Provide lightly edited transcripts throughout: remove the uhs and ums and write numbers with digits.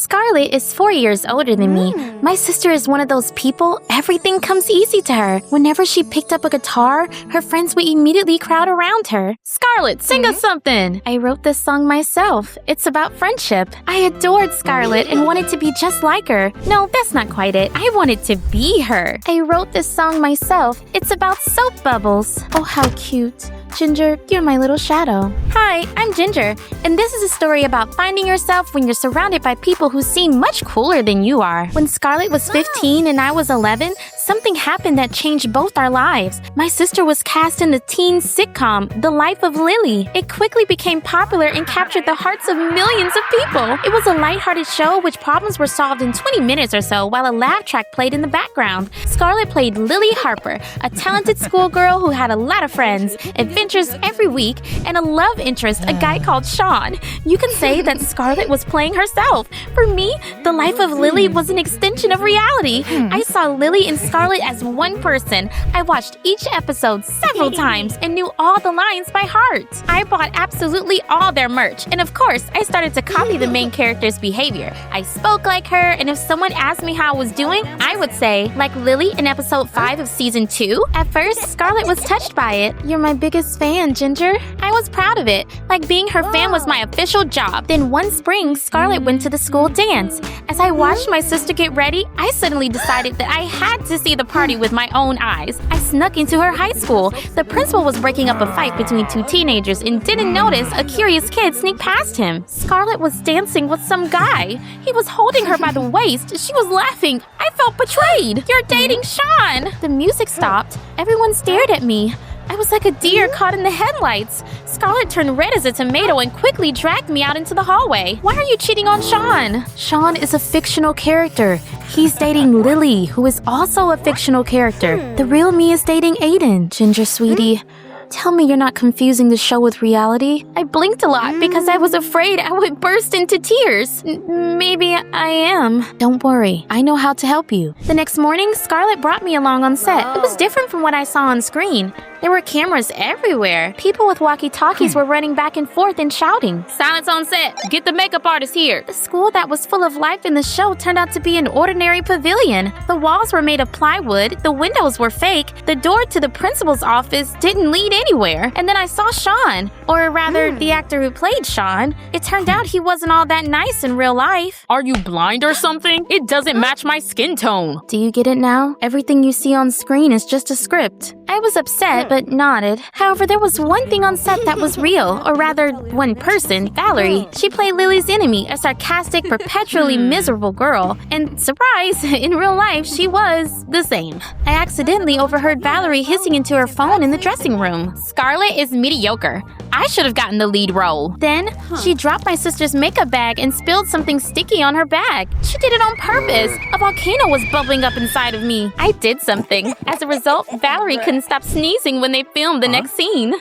Scarlet is 4 years older than me. My sister is one of those people, everything comes easy to her. Whenever she picked up a guitar, her friends would immediately crowd around her. Scarlet, sing us something! I wrote this song myself. It's about friendship. I adored Scarlet and wanted to be just like her. No, that's not quite it. I wanted to be her. I wrote this song myself. It's about soap bubbles. Oh, how cute. Ginger, you're my little shadow. Hi, I'm Ginger, and this is a story about finding yourself when you're surrounded by people who seem much cooler than you are. When Scarlet was 15 and I was 11, something happened that changed both our lives. My sister was cast in the teen sitcom, The Life of Lily. It quickly became popular and captured the hearts of millions of people. It was a lighthearted show which problems were solved in 20 minutes or so while a laugh track played in the background. Scarlet played Lily Harper, a talented schoolgirl who had a lot of friends, adventures every week, and a love interest, a guy called Sean. You can say that Scarlet was playing herself. For me, The Life of Lily was an extension of reality. I saw Lily and Scarlet as one person. I watched each episode several times and knew all the lines by heart. I bought absolutely all their merch, and of course, I started to copy the main character's behavior. I spoke like her, and if someone asked me how I was doing, I would say, like Lily in episode 5 of season 2. At first, Scarlet was touched by it. You're my biggest fan, Ginger. I was proud of it. Like being her fan was my official job. Then one spring, Scarlet went to the school dance. As I watched my sister get ready, I suddenly decided that I had to see the party with my own eyes. I snuck into her high school. The principal was breaking up a fight between two teenagers and didn't notice a curious kid sneak past him. Scarlet was dancing with some guy. He was holding her by the waist. She was laughing. I felt betrayed. You're dating Sean. The music stopped. Everyone stared at me. I was like a deer caught in the headlights. Scarlet turned red as a tomato and quickly dragged me out into the hallway. Why are you cheating on Sean? Sean is a fictional character. He's dating Lily, who is also a fictional character. The real me is dating Aiden. Ginger, sweetie. Tell me you're not confusing the show with reality. I blinked a lot because I was afraid I would burst into tears. Maybe I am. Don't worry, I know how to help you. The next morning, Scarlet brought me along on set. It was different from what I saw on screen. There were cameras everywhere. People with walkie-talkies were running back and forth and shouting, "Silence on set! Get the makeup artist here!" The school that was full of life in the show turned out to be an ordinary pavilion. The walls were made of plywood, the windows were fake, the door to the principal's office didn't lead anywhere. And then I saw Sean, or rather, the actor who played Sean. It turned out he wasn't all that nice in real life. Are you blind or something? It doesn't match my skin tone. Do you get it now? Everything you see on screen is just a script. I was upset, but nodded. However, there was one thing on set that was real, or rather, one person, Valerie. She played Lily's enemy, a sarcastic, perpetually miserable girl. And surprise, in real life, she was the same. I accidentally overheard Valerie hissing into her phone in the dressing room. Scarlet is mediocre. I should have gotten the lead role. Then, she dropped my sister's makeup bag and spilled something sticky on her bag. She did it on purpose. A volcano was bubbling up inside of me. I did something. As a result, Valerie couldn't stop sneezing when they filmed the next scene.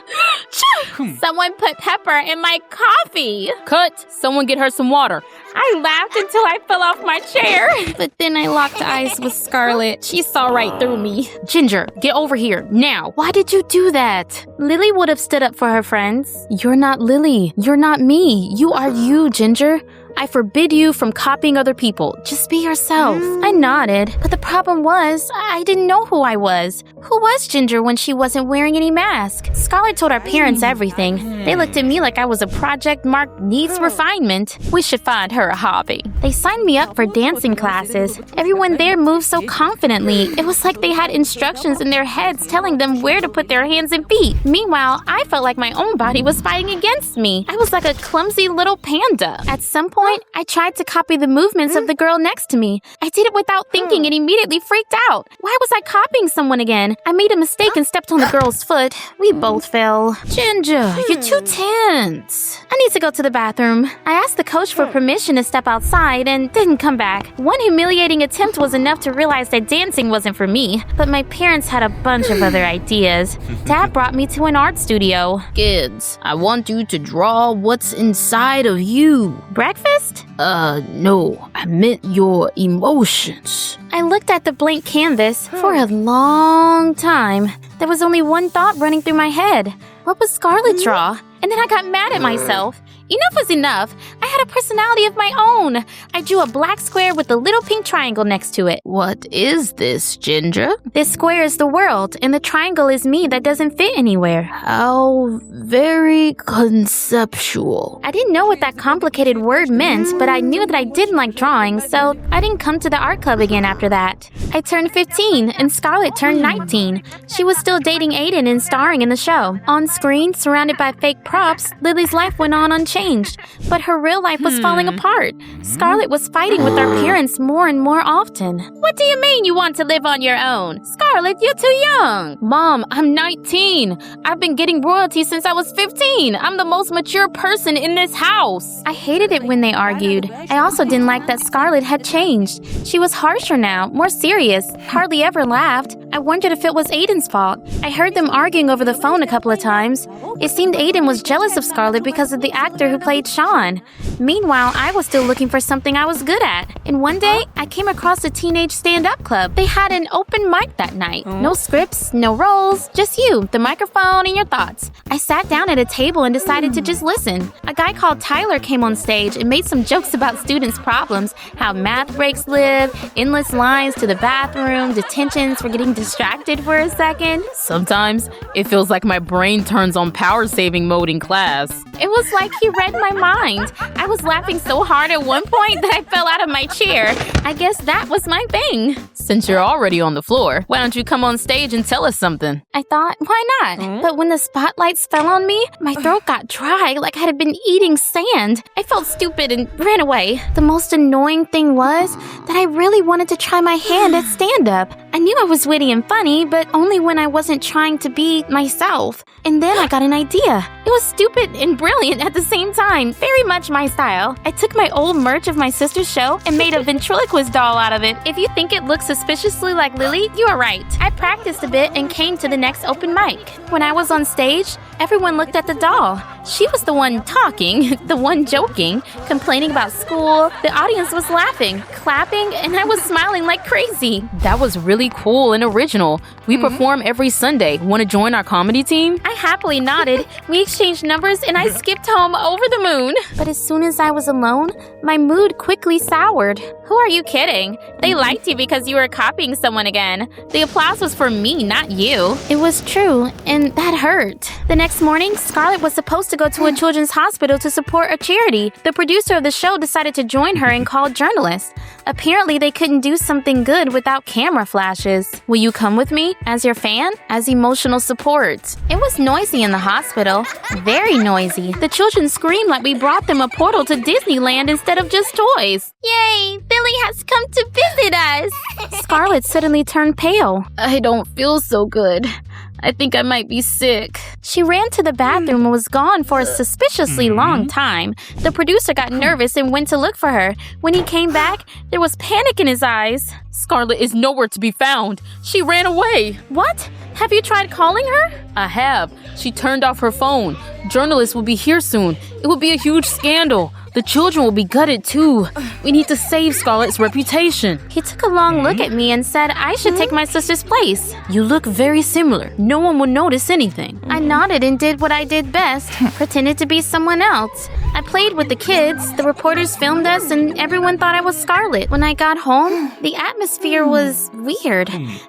Someone put pepper in my coffee. Cut! Someone get her some water. I laughed until I fell off my chair. But then I locked eyes with Scarlet. She saw right through me. Ginger, get over here, now. Why did you do that? Lily would have stood up for her friends. You're not Lily. You're not me. You are you, Ginger. I forbid you from copying other people. Just be yourself. I nodded, but the problem was, I didn't know who I was. Who was Ginger when she wasn't wearing any mask? Scarlet told our parents everything. They looked at me like I was a project marked needs refinement. We should find her a hobby. They signed me up for dancing classes. Everyone there moved so confidently. It was like they had instructions in their heads telling them where to put their hands and feet. Meanwhile, I felt like my own body was fighting against me. I was like a clumsy little panda. At some point, I tried to copy the movements of the girl next to me. I did it without thinking and immediately freaked out. Why was I copying someone again? I made a mistake and stepped on the girl's foot. We both fell. Ginger, you're too tense. I need to go to the bathroom. I asked the coach for permission to step outside and didn't come back. One humiliating attempt was enough to realize that dancing wasn't for me, but my parents had a bunch of other ideas. Dad brought me to an art studio. Kids, I want you to draw what's inside of you. Breakfast? No, I meant your emotions. I looked at the blank canvas for a long time. There was only one thought running through my head. What would Scarlet draw? And then I got mad at myself. Enough is enough. I had a personality of my own. I drew a black square with a little pink triangle next to it. What is this, Ginger? This square is the world, and the triangle is me that doesn't fit anywhere. How very conceptual. I didn't know what that complicated word meant, but I knew that I didn't like drawing, so I didn't come to the art club again after that. I turned 15, and Scarlet turned 19. She was still dating Aiden and starring in the show. On screen, surrounded by fake props, Lily's life went on unchanged, but her real life was falling apart. Scarlet was fighting with our parents more and more often. What do you mean you want to live on your own? Scarlet, you're too young. Mom, I'm 19. I've been getting royalties since I was 15. I'm the most mature person in this house. I hated it when they argued. I also didn't like that Scarlet had changed. She was harsher now, more serious, hardly ever laughed. I wondered if it was Aiden's fault. I heard them arguing over the phone a couple of times. It seemed Aiden was jealous of Scarlet because of the actor who played Sean. Meanwhile, I was still looking for something I was good at. And one day, I came across a teenage stand-up club. They had an open mic that night. No scripts, no roles, just you, the microphone, and your thoughts. I sat down at a table and decided to just listen. A guy called Tyler came on stage and made some jokes about students' problems, how math breaks live, endless lines to the bathroom, detentions for getting distracted for a second. Sometimes, it feels like my brain turns on power-saving mode in class. It was like he read my mind. I was laughing so hard at one point that I fell out of my chair. I guess that was my thing. Since you're already on the floor, why don't you come on stage and tell us something? I thought, why not? But when the spotlights fell on me, my throat got dry like I had been eating sand. I felt stupid and ran away. The most annoying thing was that I really wanted to try my hand at stand-up. I knew I was witty and funny, but only when I wasn't trying to be myself. And then I got an idea. It was stupid and brilliant at the same time, very much my style. I took my old merch of my sister's show and made a ventriloquist doll out of it. If you think it looks suspiciously like Lily, you are right. I practiced a bit and came to the next open mic. When I was on stage, everyone looked at the doll. She was the one talking, the one joking, complaining about school. The audience was laughing, clapping, and I was smiling like crazy. That was really cool and original. We perform every Sunday. Want to join our comedy team? I happily nodded. We exchanged numbers and I skipped home over the moon. But as soon as I was alone, my mood quickly soured. Who are you kidding? They liked you because you were copying someone again. The applause was for me, not you. It was true, and that hurt. The next morning, Scarlet was supposed to go to a children's hospital to support a charity. The producer of the show decided to join her and called journalists. Apparently, they couldn't do something good without camera flashes. Will you come with me? As your fan? As emotional support? It was noisy in the hospital. Very noisy. The children screamed like we brought them a portal to Disneyland instead of just toys. Yay! Billy has come to visit us! Scarlet suddenly turned pale. I don't feel so good. I think I might be sick. She ran to the bathroom and was gone for a suspiciously long time. The producer got nervous and went to look for her. When he came back, there was panic in his eyes. Scarlet is nowhere to be found. She ran away. What? Have you tried calling her? I have. She turned off her phone. Journalists will be here soon. It will be a huge scandal. The children will be gutted too. We need to save Scarlet's reputation. He took a long look at me and said I should take my sister's place. You look very similar. No one will notice anything. I nodded and did what I did best, pretended to be someone else. I played with the kids, the reporters filmed us, and everyone thought I was Scarlet. When I got home, the atmosphere was weird.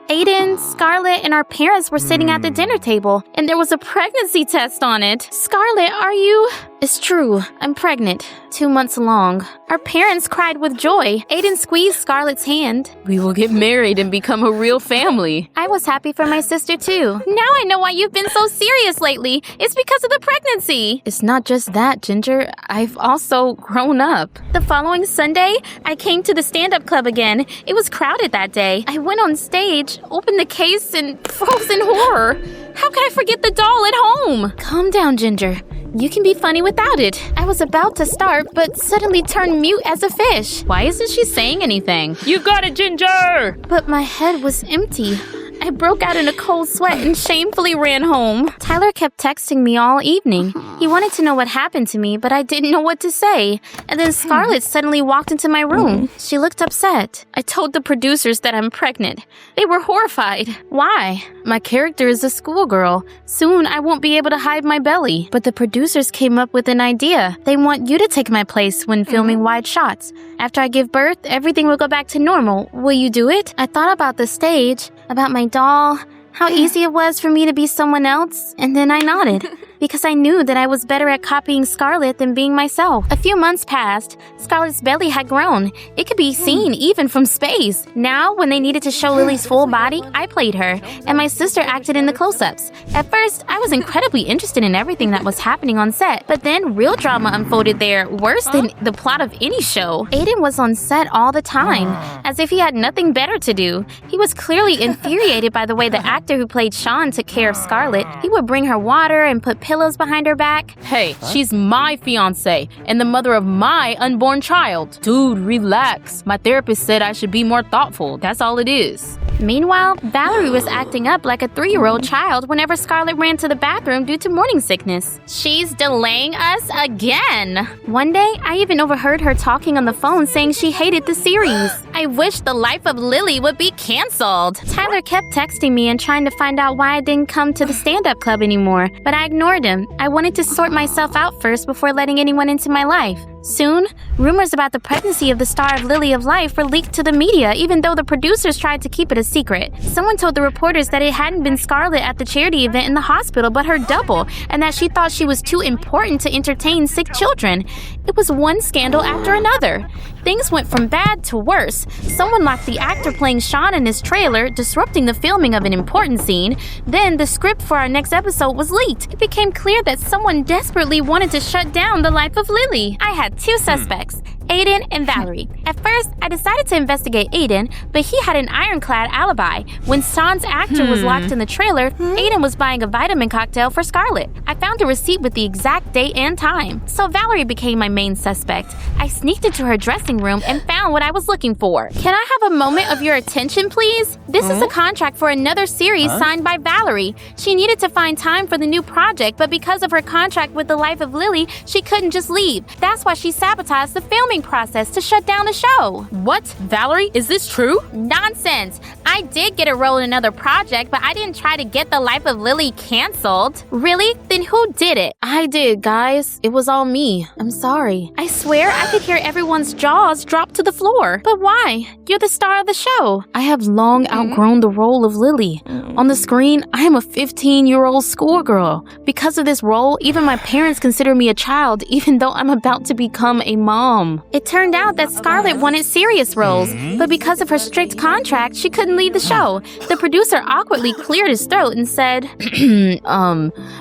Aiden, Scarlet, and our parents were sitting at the dinner table, and there was a pregnancy test on it. Scarlet, are you... It's true. I'm pregnant. 2 months along. Our parents cried with joy. Aiden squeezed Scarlet's hand. We will get married and become a real family. I was happy for my sister too. Now I know why you've been so serious lately. It's because of the pregnancy. It's not just that, Ginger. I've also grown up. The following Sunday, I came to the stand-up club again. It was crowded that day. I went on stage, opened the case, and froze in horror. How could I forget the doll at home? Calm down, Ginger. You can be funny without it. I was about to start, but suddenly turned mute as a fish. Why isn't she saying anything? You got it, Ginger! But my head was empty. I broke out in a cold sweat and shamefully ran home. Tyler kept texting me all evening. He wanted to know what happened to me, but I didn't know what to say. And then Scarlet suddenly walked into my room. She looked upset. I told the producers that I'm pregnant. They were horrified. Why? My character is a schoolgirl. Soon I won't be able to hide my belly. But the producers came up with an idea. They want you to take my place when filming wide shots. After I give birth, everything will go back to normal. Will you do it? I thought about the stage, about my doll, how easy it was for me to be someone else, and then I nodded. Because I knew that I was better at copying Scarlet than being myself. A few months passed. Scarlet's belly had grown. It could be seen even from space. Now, when they needed to show Lily's full body, I played her, and my sister acted in the close-ups. At first, I was incredibly interested in everything that was happening on set, but then real drama unfolded there, worse than the plot of any show. Aiden was on set all the time, as if he had nothing better to do. He was clearly infuriated by the way the actor who played Sean took care of Scarlet. He would bring her water and put pillows behind her back. Hey, she's my fiancé and the mother of my unborn child. Dude, relax. My therapist said I should be more thoughtful. That's all it is. Meanwhile, Valerie was acting up like a 3-year-old child whenever Scarlet ran to the bathroom due to morning sickness. She's delaying us again. One day, I even overheard her talking on the phone saying she hated the series. I wish The Life of Lily would be canceled. Tyler kept texting me and trying to find out why I didn't come to the stand-up club anymore, but I ignored him. I wanted to sort myself out first before letting anyone into my life. Soon, rumors about the pregnancy of the star of Lily of Life were leaked to the media, even though the producers tried to keep it a secret. Someone told the reporters that it hadn't been Scarlet at the charity event in the hospital, but her double, and that she thought she was too important to entertain sick children. It was one scandal after another. Things went from bad to worse. Someone locked the actor playing Sean in his trailer, disrupting the filming of an important scene. Then the script for our next episode was leaked. It became clear that someone desperately wanted to shut down The Life of Lily. I had 2 suspects, Aiden and Valerie. At first, I decided to investigate Aiden, but he had an ironclad alibi. When Sean's actor was locked in the trailer, Aiden was buying a vitamin cocktail for Scarlet. I found a receipt with the exact date and time, so Valerie became my main suspect. I sneaked into her dressing room and found what I was looking for. Can I have a moment of your attention, please? This is a contract for another series signed by Valerie. She needed to find time for the new project, but because of her contract with The Life of Lily, she couldn't just leave. That's why she sabotaged the filming process to shut down the show. What? Valerie, is this true? Nonsense. I did get a role in another project, but I didn't try to get The Life of Lily canceled. Really? Then who did it? I did, guys. It was all me. I'm sorry. I swear I could hear everyone's jaws drop to the floor. But why? You're the star of the show. I have long outgrown the role of Lily. On the screen, I am a 15-year-old schoolgirl. Because of this role, even my parents consider me a child, even though I'm about to become a mom. It turned out that Scarlet wanted serious roles, but because of her strict contract, she couldn't leave the show. The producer awkwardly cleared his throat and said,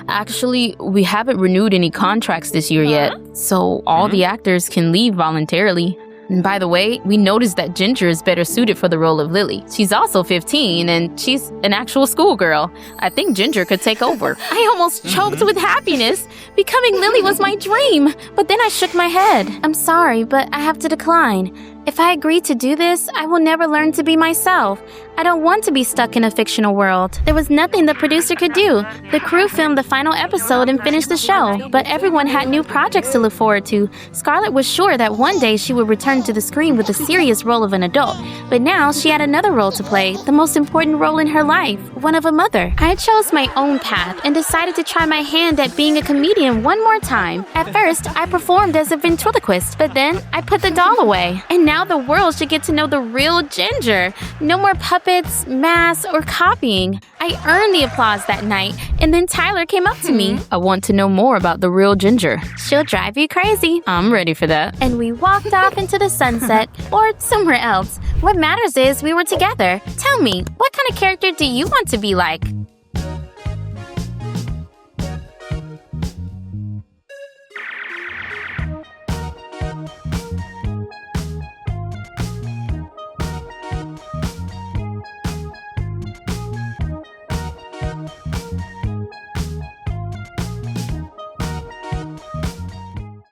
Actually, we haven't renewed any contracts this year yet, so all the actors can leave voluntarily. And by the way, we noticed that Ginger is better suited for the role of Lily. She's also 15, and she's an actual schoolgirl. I think Ginger could take over. I almost choked with happiness. Becoming Lily was my dream, but then I shook my head. I'm sorry, but I have to decline. If I agree to do this, I will never learn to be myself. I don't want to be stuck in a fictional world. There was nothing the producer could do. The crew filmed the final episode and finished the show, but everyone had new projects to look forward to. Scarlet was sure that one day she would return to the screen with the serious role of an adult, but now she had another role to play, the most important role in her life, one of a mother. I chose my own path and decided to try my hand at being a comedian one more time. At first, I performed as a ventriloquist, but then I put the doll away. And now the world should get to know the real Ginger. No more puppets, masks, or copying. I earned the applause that night, and then Tyler came up to me. I want to know more about the real Ginger. She'll drive you crazy. I'm ready for that. And we walked off into the sunset, or somewhere else. What matters is we were together. Tell me, what kind of character do you want to be like?